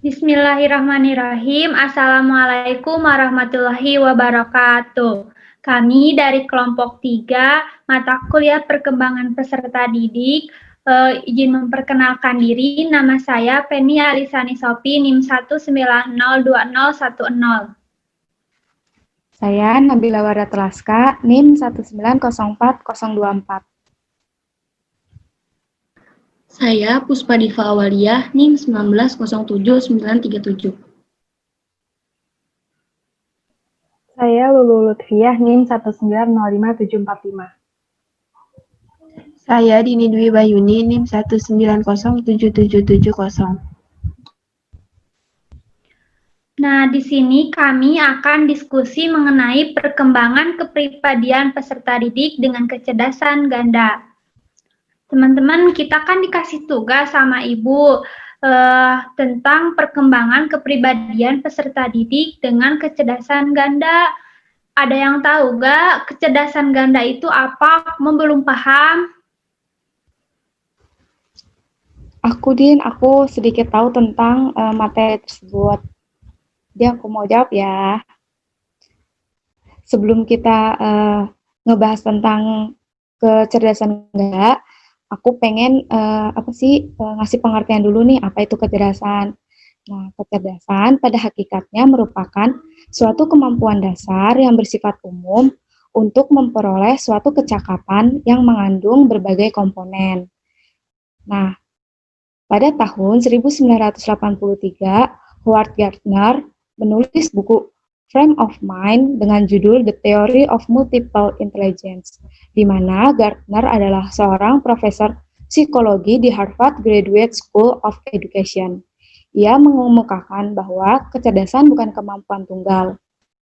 Bismillahirrahmanirrahim. Assalamualaikum warahmatullahi wabarakatuh. Kami dari kelompok 3, mata kuliah perkembangan peserta didik, izin memperkenalkan diri. Nama saya Penny Alisani Sopi, NIM 1902010. Saya Nabila Waratlaska, NIM 1904024. Saya Puspa Diva Awaliyah, NIM 1907937. Saya Lulu Lutfiah, NIM 1905745. Saya Dini Dwi Bayuni, NIM 1907770. Nah, di sini kami akan diskusi mengenai perkembangan kepribadian peserta didik dengan kecerdasan ganda. Teman-teman, kita kan dikasih tugas sama Ibu tentang perkembangan kepribadian peserta didik dengan kecerdasan ganda. Ada yang tahu gak kecerdasan ganda itu apa? Belum paham? Aku sedikit tahu tentang materi tersebut. Jadi aku mau jawab ya. Sebelum kita ngebahas tentang kecerdasan ganda, aku pengen ngasih pengertian dulu nih apa itu kecerdasan. Nah, kecerdasan pada hakikatnya merupakan suatu kemampuan dasar yang bersifat umum untuk memperoleh suatu kecakapan yang mengandung berbagai komponen. Nah, pada tahun 1983, Howard Gardner menulis buku Frame of Mind dengan judul The Theory of Multiple Intelligence, di mana Gardner adalah seorang profesor psikologi di Harvard Graduate School of Education. Ia mengemukakan bahwa kecerdasan bukan kemampuan tunggal,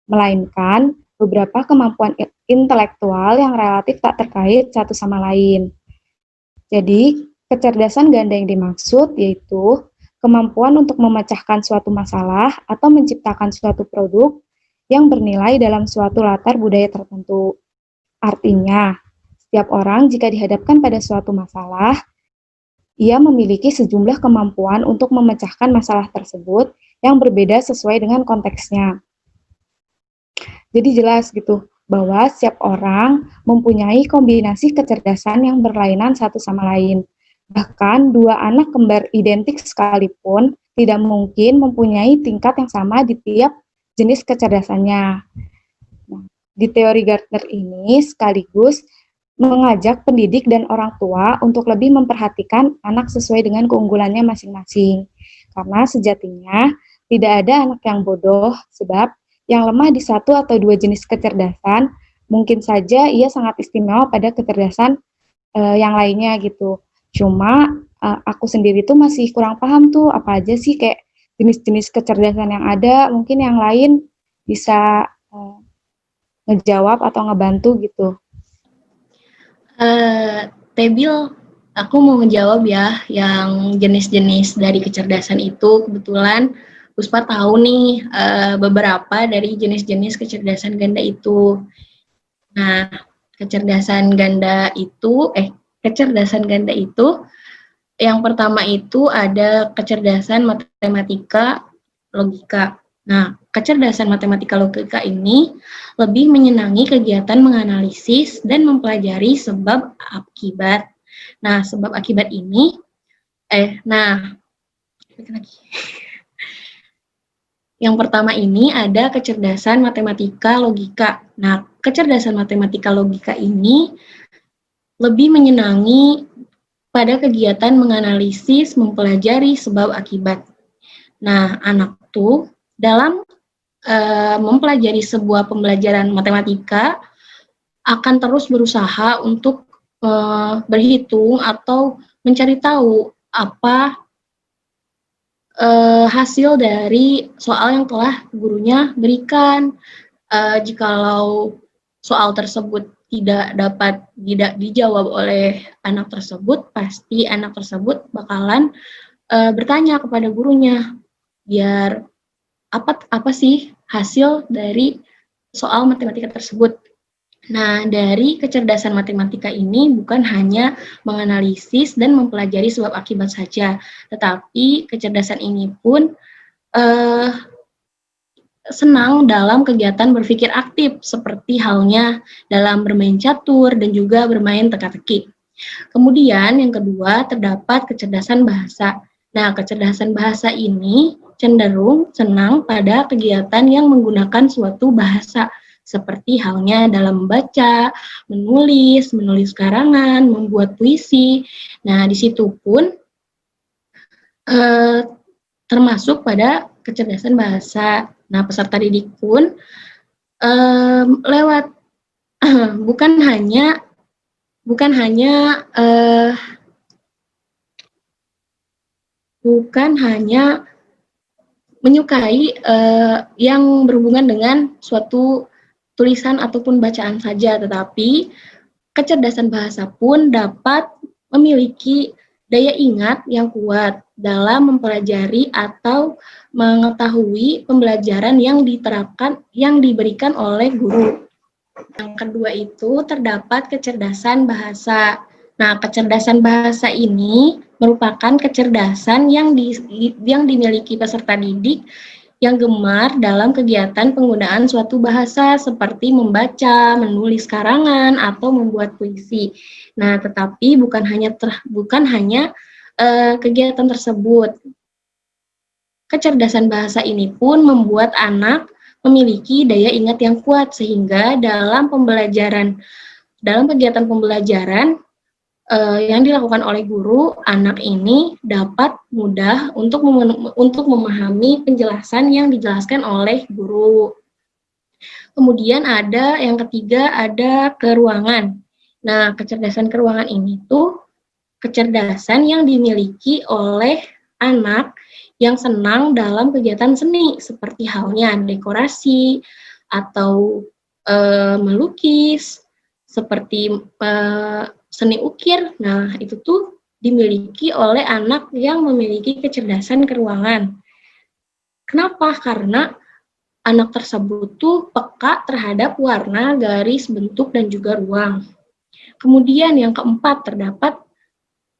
melainkan beberapa kemampuan intelektual yang relatif tak terkait satu sama lain. Jadi, kecerdasan ganda yang dimaksud yaitu kemampuan untuk memecahkan suatu masalah atau menciptakan suatu produk yang bernilai dalam suatu latar budaya tertentu. Artinya, setiap orang jika dihadapkan pada suatu masalah, ia memiliki sejumlah kemampuan untuk memecahkan masalah tersebut yang berbeda sesuai dengan konteksnya. Jadi jelas gitu, bahwa setiap orang mempunyai kombinasi kecerdasan yang berlainan satu sama lain. Bahkan dua anak kembar identik sekalipun tidak mungkin mempunyai tingkat yang sama di tiap jenis kecerdasannya. Nah, di teori Gardner ini sekaligus mengajak pendidik dan orang tua untuk lebih memperhatikan anak sesuai dengan keunggulannya masing-masing. Karena sejatinya tidak ada anak yang bodoh, sebab yang lemah di satu atau dua jenis kecerdasan mungkin saja ia sangat istimewa pada kecerdasan yang lainnya gitu. Cuma aku sendiri tuh masih kurang paham tuh apa aja sih kayak jenis-jenis kecerdasan yang ada, mungkin yang lain bisa ngejawab atau ngebantu gitu. Tebil, aku mau ngejawab ya yang jenis-jenis dari kecerdasan itu. Kebetulan Puspa tahu nih beberapa dari jenis-jenis kecerdasan ganda itu. Nah, kecerdasan ganda itu yang pertama itu ada kecerdasan matematika logika. Nah, kecerdasan matematika logika ini lebih menyenangi kegiatan menganalisis dan mempelajari sebab akibat. Nah, sebab akibat ini yang pertama ini ada kecerdasan matematika logika. Nah, kecerdasan matematika logika ini lebih menyenangi pada kegiatan menganalisis, mempelajari sebab akibat. Nah, anak tuh dalam mempelajari sebuah pembelajaran matematika akan terus berusaha untuk berhitung atau mencari tahu apa hasil dari soal yang telah gurunya berikan. Jikalau soal tersebut tidak dijawab oleh anak tersebut, pasti anak tersebut bakalan bertanya kepada gurunya, biar apa sih hasil dari soal matematika tersebut. Nah, dari kecerdasan matematika ini bukan hanya menganalisis dan mempelajari sebab akibat saja, tetapi kecerdasan ini pun eh, senang dalam kegiatan berpikir aktif, seperti halnya dalam bermain catur dan juga bermain teka-teki. Kemudian yang kedua, terdapat kecerdasan bahasa. Nah, kecerdasan bahasa ini cenderung senang pada kegiatan yang menggunakan suatu bahasa, seperti halnya dalam membaca, menulis karangan, membuat puisi. Nah, di situ pun termasuk pada kecerdasan bahasa. Nah, peserta didik pun lewat bukan hanya bukan hanya menyukai yang berhubungan dengan suatu tulisan ataupun bacaan saja, tetapi kecerdasan bahasa pun dapat memiliki daya ingat yang kuat dalam mempelajari atau mengetahui pembelajaran yang diberikan oleh guru. Yang kedua itu terdapat kecerdasan bahasa. Nah, kecerdasan bahasa ini merupakan kecerdasan yang dimiliki peserta didik yang gemar dalam kegiatan penggunaan suatu bahasa seperti membaca, menulis karangan, atau membuat puisi. Nah, tetapi bukan hanya kegiatan tersebut. Kecerdasan bahasa ini pun membuat anak memiliki daya ingat yang kuat sehingga dalam kegiatan pembelajaran yang dilakukan oleh guru, anak ini dapat mudah untuk memahami penjelasan yang dijelaskan oleh guru. Kemudian ada yang ketiga, ada keruangan. Nah, kecerdasan keruangan ini tuh kecerdasan yang dimiliki oleh anak yang senang dalam kegiatan seni, seperti halnya dekorasi atau melukis, seperti seni ukir. Nah, itu tuh dimiliki oleh anak yang memiliki kecerdasan keruangan. Kenapa? Karena anak tersebut tuh peka terhadap warna, garis, bentuk, dan juga ruang. Kemudian yang keempat, terdapat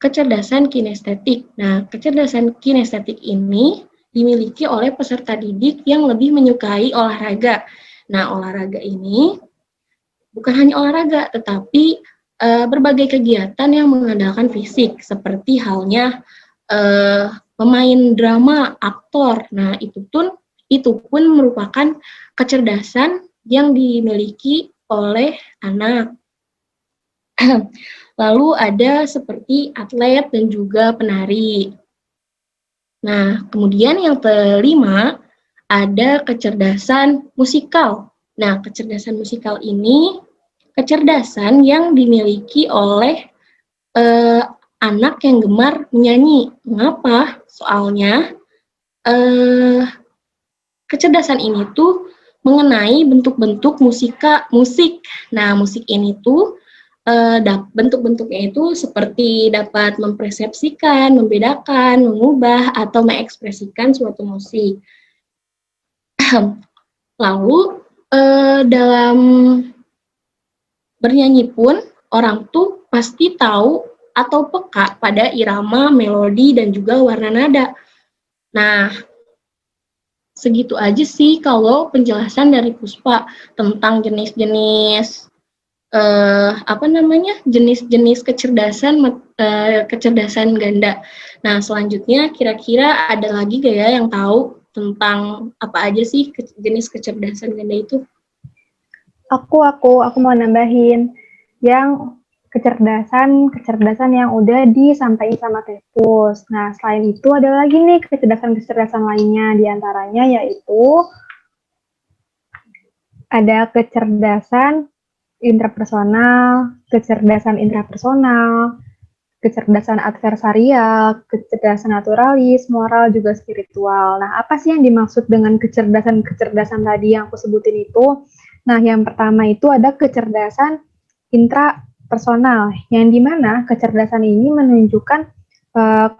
kecerdasan kinestetik. Nah, kecerdasan kinestetik ini dimiliki oleh peserta didik yang lebih menyukai olahraga. Nah, olahraga ini bukan hanya olahraga, tetapi berbagai kegiatan yang mengandalkan fisik, seperti halnya pemain drama, aktor. Nah, itu pun merupakan kecerdasan yang dimiliki oleh anak. Lalu ada seperti atlet dan juga penari. Nah, kemudian yang kelima, ada kecerdasan musikal. Nah, kecerdasan musikal ini kecerdasan yang dimiliki oleh anak yang gemar menyanyi. Mengapa? Soalnya kecerdasan ini tuh mengenai bentuk-bentuk musik. Nah, musik ini tuh bentuk-bentuknya itu seperti dapat mempersepsikan, membedakan, mengubah, atau mengekspresikan suatu musik. Lalu dalam bernyanyi pun orang tuh pasti tahu atau peka pada irama, melodi, dan juga warna nada. Nah, segitu aja sih kalau penjelasan dari Puspa tentang jenis-jenis jenis-jenis kecerdasan ganda. Nah, selanjutnya kira-kira ada lagi gak ya yang tahu tentang apa aja sih jenis kecerdasan ganda itu? Aku mau nambahin yang kecerdasan yang udah disampaikan sama Tepus. Nah, selain itu ada lagi nih kecerdasan lainnya, diantaranya yaitu ada kecerdasan intrapersonal, kecerdasan adversarial, kecerdasan naturalis, moral, juga spiritual. Nah, apa sih yang dimaksud dengan kecerdasan tadi yang aku sebutin itu? Nah, yang pertama itu ada kecerdasan intrapersonal, yang dimana kecerdasan ini menunjukkan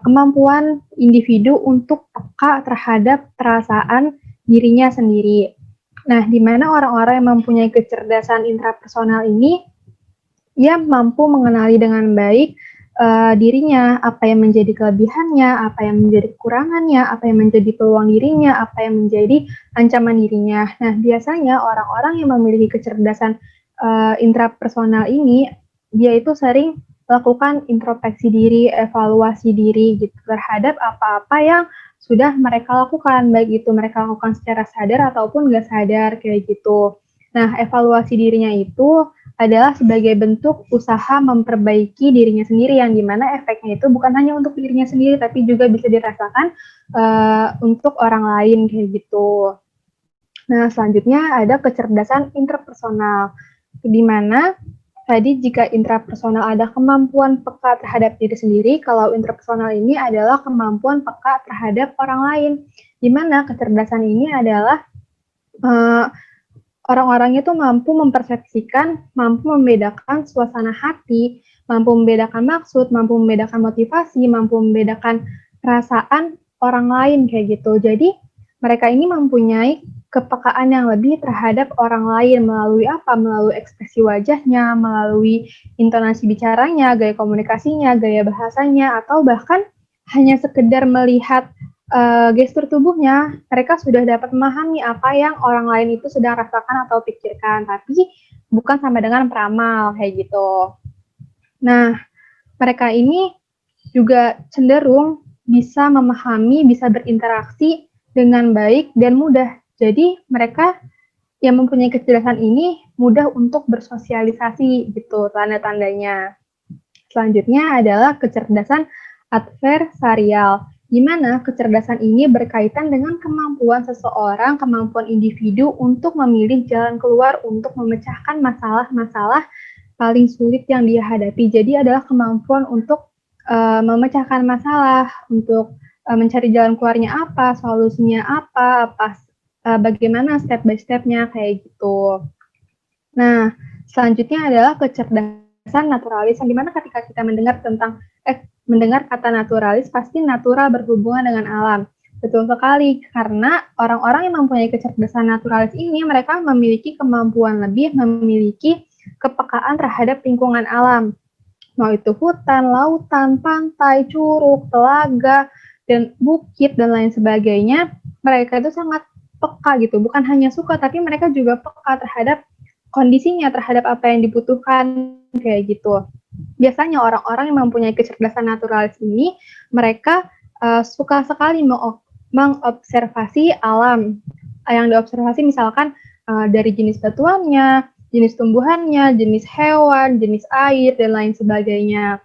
kemampuan individu untuk peka terhadap perasaan dirinya sendiri. Nah, di mana orang-orang yang mempunyai kecerdasan intrapersonal ini, ia mampu mengenali dengan baik dirinya, apa yang menjadi kelebihannya, apa yang menjadi kekurangannya, apa yang menjadi peluang dirinya, apa yang menjadi ancaman dirinya. Nah, biasanya orang-orang yang memiliki kecerdasan intrapersonal ini, dia itu sering melakukan introspeksi diri, evaluasi diri gitu terhadap apa-apa yang sudah mereka lakukan, baik itu mereka lakukan secara sadar ataupun nggak sadar kayak gitu. Nah, evaluasi dirinya itu adalah sebagai bentuk usaha memperbaiki dirinya sendiri yang dimana efeknya itu bukan hanya untuk dirinya sendiri tapi juga bisa dirasakan untuk orang lain kayak gitu. Nah, selanjutnya ada kecerdasan interpersonal, di mana tadi jika intrapersonal ada kemampuan peka terhadap diri sendiri, kalau interpersonal ini adalah kemampuan peka terhadap orang lain, di mana kecerdasan ini adalah orang-orang itu mampu mempersepsikan, mampu membedakan suasana hati, mampu membedakan maksud, mampu membedakan motivasi, mampu membedakan perasaan orang lain kayak gitu. Jadi mereka ini mempunyai kepekaan yang lebih terhadap orang lain melalui apa? Melalui ekspresi wajahnya, melalui intonasi bicaranya, gaya komunikasinya, gaya bahasanya, atau bahkan hanya sekedar melihat gestur tubuhnya, mereka sudah dapat memahami apa yang orang lain itu sedang rasakan atau pikirkan, tapi bukan sama dengan peramal kayak gitu. Nah, mereka ini juga cenderung bisa memahami, bisa berinteraksi dengan baik dan mudah. Jadi mereka yang mempunyai kecerdasan ini mudah untuk bersosialisasi gitu tanda-tandanya. Selanjutnya adalah kecerdasan adversarial, di mana kecerdasan ini berkaitan dengan kemampuan seseorang, kemampuan individu untuk memilih jalan keluar untuk memecahkan masalah-masalah paling sulit yang dia hadapi. Jadi adalah kemampuan untuk memecahkan masalah, untuk mencari jalan keluarnya apa, solusinya apa, bagaimana step by step-nya kayak gitu. Nah, selanjutnya adalah kecerdasan naturalis, di mana ketika kita mendengar kata naturalis, pasti natural berhubungan dengan alam. Betul sekali, karena orang-orang yang mempunyai kecerdasan naturalis ini, mereka memiliki kemampuan lebih, memiliki kepekaan terhadap lingkungan alam. Mau itu hutan, lautan, pantai, curug, telaga, dan bukit, dan lain sebagainya, mereka itu sangat peka gitu. Bukan hanya suka, tapi mereka juga peka terhadap kondisinya, terhadap apa yang dibutuhkan, kayak gitu. Biasanya orang-orang yang mempunyai kecerdasan naturalis ini, mereka suka sekali mengobservasi alam. Yang diobservasi misalkan dari jenis batuannya, jenis tumbuhannya, jenis hewan, jenis air, dan lain sebagainya.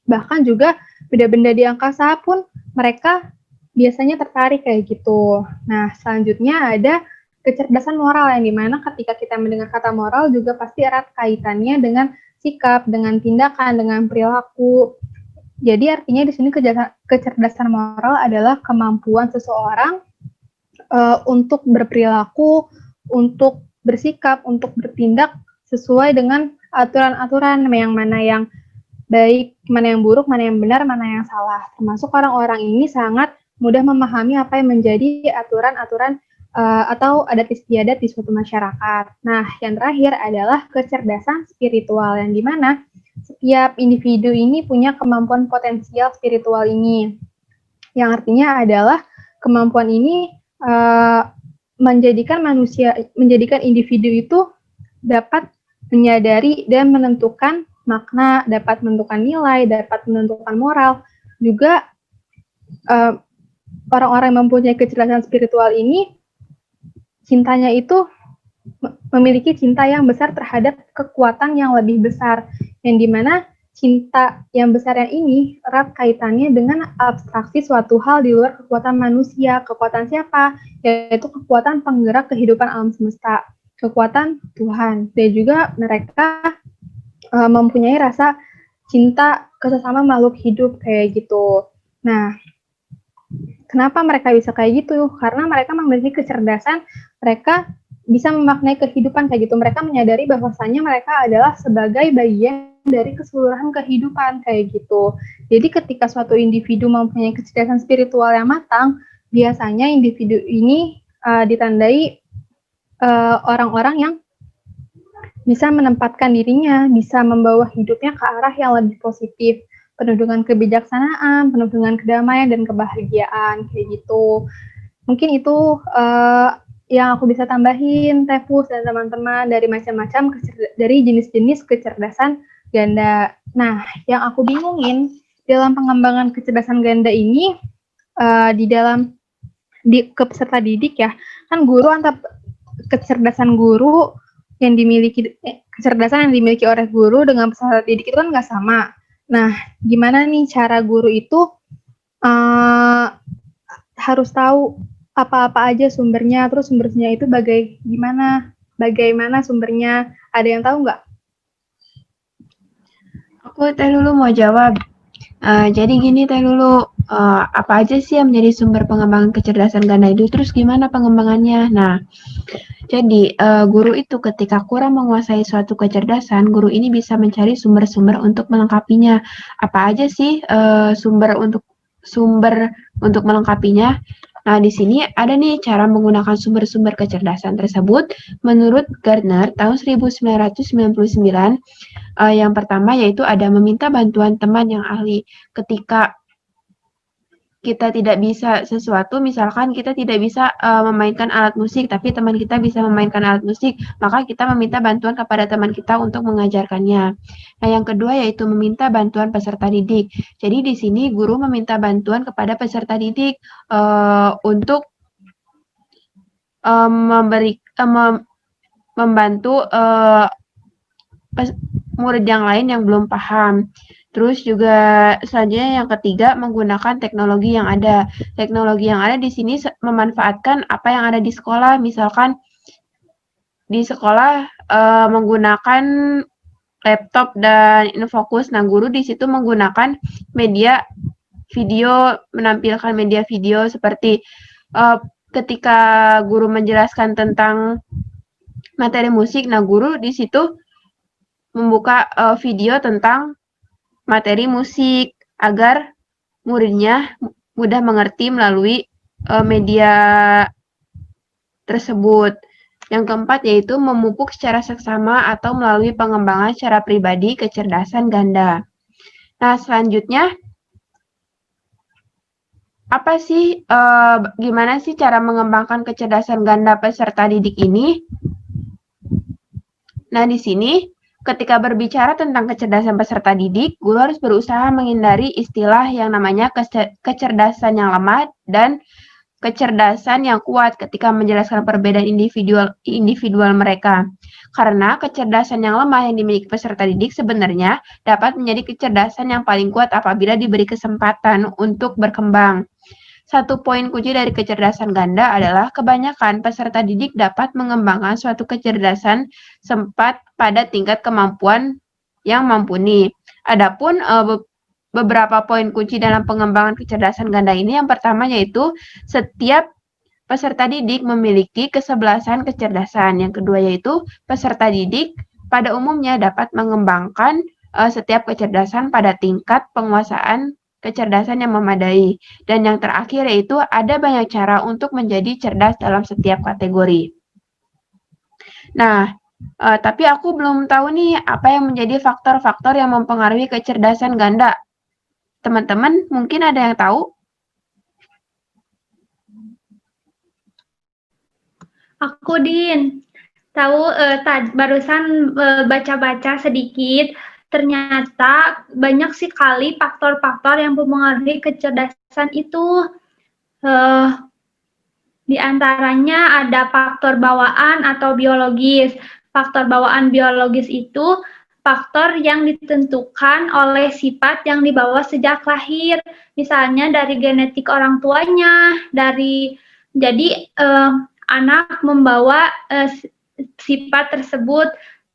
Bahkan juga benda-benda di angkasa pun mereka biasanya tertarik kayak gitu. Nah, selanjutnya ada kecerdasan moral yang dimana ketika kita mendengar kata moral juga pasti erat kaitannya dengan sikap, dengan tindakan, dengan perilaku. Jadi artinya di sini kecerdasan moral adalah kemampuan seseorang untuk berperilaku, untuk bersikap, untuk bertindak sesuai dengan aturan-aturan yang mana yang baik, mana yang buruk, mana yang benar, mana yang salah. Termasuk orang-orang ini sangat mudah memahami apa yang menjadi aturan-aturan atau adat istiadat di suatu masyarakat. Nah, yang terakhir adalah kecerdasan spiritual, yang dimana setiap individu ini punya kemampuan potensial spiritual ini, yang artinya adalah kemampuan ini menjadikan individu itu dapat menyadari dan menentukan makna, dapat menentukan nilai, dapat menentukan moral. Juga orang-orang yang mempunyai kecerdasan spiritual ini cintanya itu memiliki cinta yang besar terhadap kekuatan yang lebih besar, yang dimana cinta yang besar yang ini erat kaitannya dengan abstraksi suatu hal di luar kekuatan manusia. Kekuatan siapa? Yaitu kekuatan penggerak kehidupan alam semesta, kekuatan Tuhan. Dan juga mereka mempunyai rasa cinta ke sesama makhluk hidup kayak gitu. Nah, kenapa mereka bisa kayak gitu? Karena mereka memiliki kecerdasan, mereka bisa memaknai kehidupan kayak gitu. Mereka menyadari bahwasannya mereka adalah sebagai bagian dari keseluruhan kehidupan kayak gitu. Jadi ketika suatu individu mempunyai kecerdasan spiritual yang matang, biasanya individu ini ditandai orang-orang yang bisa menempatkan dirinya, bisa membawa hidupnya ke arah yang lebih positif. penuh dengan kebijaksanaan, penuh dengan kedamaian dan kebahagiaan kayak gitu. Mungkin itu yang aku bisa tambahin, Tefus dan teman-teman, dari macam-macam dari jenis-jenis kecerdasan ganda. Nah, yang aku bingungin dalam pengembangan kecerdasan ganda ini ke peserta didik ya, kan guru antar kecerdasan guru yang dimiliki kecerdasan yang dimiliki oleh guru dengan peserta didik itu kan nggak sama. Nah, gimana nih cara guru itu harus tahu apa-apa aja sumbernya, terus sumbernya itu bagaimana sumbernya, ada yang tahu nggak? Aku teh dulu mau jawab. Jadi gini teh dulu, apa aja sih yang menjadi sumber pengembangan kecerdasan ganda itu, terus gimana pengembangannya? Nah, jadi guru itu ketika kurang menguasai suatu kecerdasan, guru ini bisa mencari sumber-sumber untuk melengkapinya. Apa aja sih sumber untuk melengkapinya? Nah, di sini ada nih cara menggunakan sumber-sumber kecerdasan tersebut menurut Gardner tahun 1999. Yang pertama yaitu ada meminta bantuan teman yang ahli. Ketika kita tidak bisa sesuatu, misalkan kita tidak bisa memainkan alat musik, tapi teman kita bisa memainkan alat musik, maka kita meminta bantuan kepada teman kita untuk mengajarkannya. Nah, yang kedua yaitu meminta bantuan peserta didik. Jadi di sini guru meminta bantuan kepada peserta didik untuk membantu murid yang lain yang belum paham. Terus juga selanjutnya yang ketiga menggunakan teknologi yang ada. Teknologi yang ada di sini memanfaatkan apa yang ada di sekolah. Misalkan di sekolah menggunakan laptop dan Infokus. Nah, guru di situ menggunakan media video, menampilkan media video seperti ketika guru menjelaskan tentang materi musik, nah guru di situ membuka video tentang materi musik agar muridnya mudah mengerti melalui media tersebut. Yang keempat yaitu memupuk secara seksama atau melalui pengembangan secara pribadi kecerdasan ganda. Nah, selanjutnya apa sih gimana sih cara mengembangkan kecerdasan ganda peserta didik ini? Nah, di sini ketika berbicara tentang kecerdasan peserta didik, guru harus berusaha menghindari istilah yang namanya kecerdasan yang lemah dan kecerdasan yang kuat ketika menjelaskan perbedaan individual mereka. Karena kecerdasan yang lemah yang dimiliki peserta didik sebenarnya dapat menjadi kecerdasan yang paling kuat apabila diberi kesempatan untuk berkembang. Satu poin kunci dari kecerdasan ganda adalah kebanyakan peserta didik dapat mengembangkan suatu kecerdasan sempat pada tingkat kemampuan yang mumpuni. Adapun beberapa poin kunci dalam pengembangan kecerdasan ganda ini, yang pertama yaitu setiap peserta didik memiliki kesebelasan kecerdasan. Yang kedua yaitu peserta didik pada umumnya dapat mengembangkan setiap kecerdasan pada tingkat penguasaan kecerdasan yang memadai. Dan yang terakhir yaitu ada banyak cara untuk menjadi cerdas dalam setiap kategori. Nah, tapi aku belum tahu nih apa yang menjadi faktor-faktor yang mempengaruhi kecerdasan ganda. Teman-teman mungkin ada yang tahu? Aku, Din, tahu barusan baca-baca sedikit. Ternyata banyak sekali faktor-faktor yang mempengaruhi kecerdasan itu. Di antaranya ada faktor bawaan atau biologis. Faktor bawaan biologis itu faktor yang ditentukan oleh sifat yang dibawa sejak lahir. Misalnya dari genetik orang tuanya, jadi anak membawa sifat tersebut.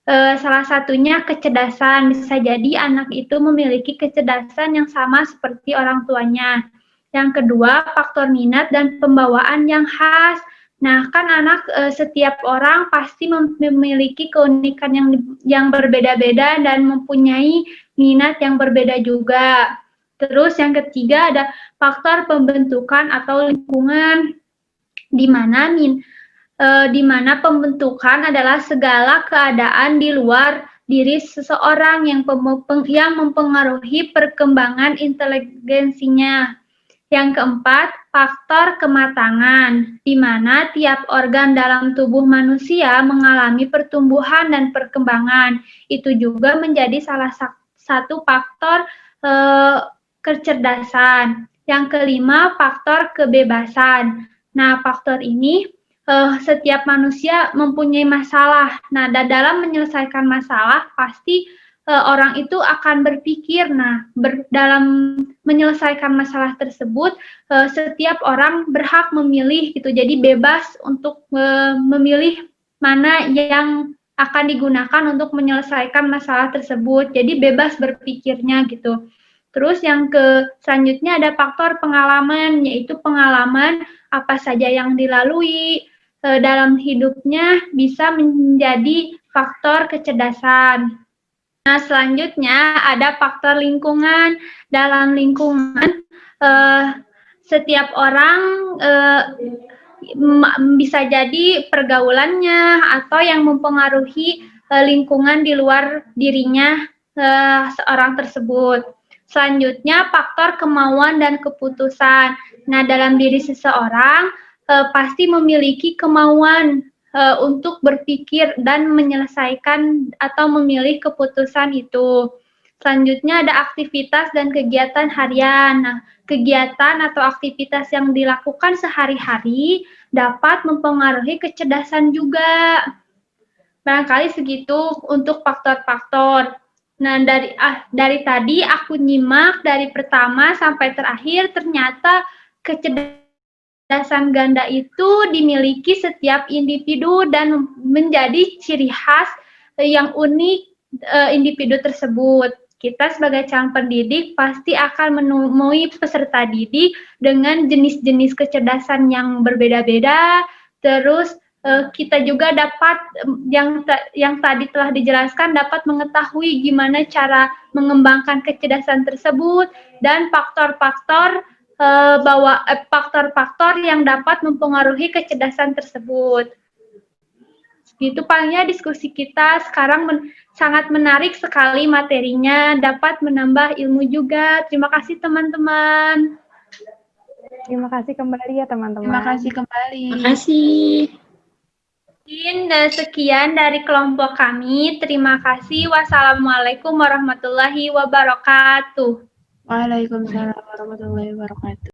Salah satunya kecerdasan. Bisa jadi anak itu memiliki kecerdasan yang sama seperti orang tuanya. Yang kedua, faktor minat dan pembawaan yang khas. Nah, kan anak setiap orang pasti memiliki keunikan yang berbeda-beda dan mempunyai minat yang berbeda juga. Terus yang ketiga ada faktor pembentukan atau lingkungan, di mana pembentukan adalah segala keadaan di luar diri seseorang yang mempengaruhi perkembangan inteligensinya. Yang keempat, faktor kematangan, di mana tiap organ dalam tubuh manusia mengalami pertumbuhan dan perkembangan. Itu juga menjadi salah satu faktor kecerdasan. Yang kelima, faktor kebebasan. Nah, faktor ini setiap manusia mempunyai masalah. Nah, dalam menyelesaikan masalah pasti orang itu akan berpikir. Nah, dalam menyelesaikan masalah tersebut, setiap orang berhak memilih gitu. Jadi bebas untuk memilih mana yang akan digunakan untuk menyelesaikan masalah tersebut. Jadi bebas berpikirnya gitu. Terus yang selanjutnya ada faktor pengalaman, yaitu pengalaman apa saja yang dilalui dalam hidupnya bisa menjadi faktor kecerdasan. Nah, selanjutnya ada faktor lingkungan. Dalam lingkungan, setiap orang bisa jadi pergaulannya atau yang mempengaruhi lingkungan di luar dirinya seorang tersebut. Selanjutnya, faktor kemauan dan keputusan. Nah, dalam diri seseorang pasti memiliki kemauan untuk berpikir dan menyelesaikan atau memilih keputusan itu. Selanjutnya ada aktivitas dan kegiatan harian. Nah, kegiatan atau aktivitas yang dilakukan sehari-hari dapat mempengaruhi kecerdasan juga. Barangkali segitu untuk faktor-faktor. Nah, dari tadi aku nyimak dari pertama sampai terakhir, ternyata kecerdasan ganda itu dimiliki setiap individu dan menjadi ciri khas yang unik individu tersebut. Kita sebagai calon pendidik pasti akan menemui peserta didik dengan jenis-jenis kecerdasan yang berbeda-beda. Terus kita juga dapat yang tadi telah dijelaskan dapat mengetahui gimana cara mengembangkan kecerdasan tersebut dan faktor-faktor faktor-faktor yang dapat mempengaruhi kecerdasan tersebut. Gitu palingnya diskusi kita sekarang sangat menarik sekali materinya, dapat menambah ilmu juga. Terima kasih teman-teman. Terima kasih kembali ya teman-teman. Terima kasih kembali. Terima kasih. Sekian dari kelompok kami. Terima kasih. Wassalamualaikum warahmatullahi wabarakatuh. Waalaikumsalam warahmatullahi wabarakatuh.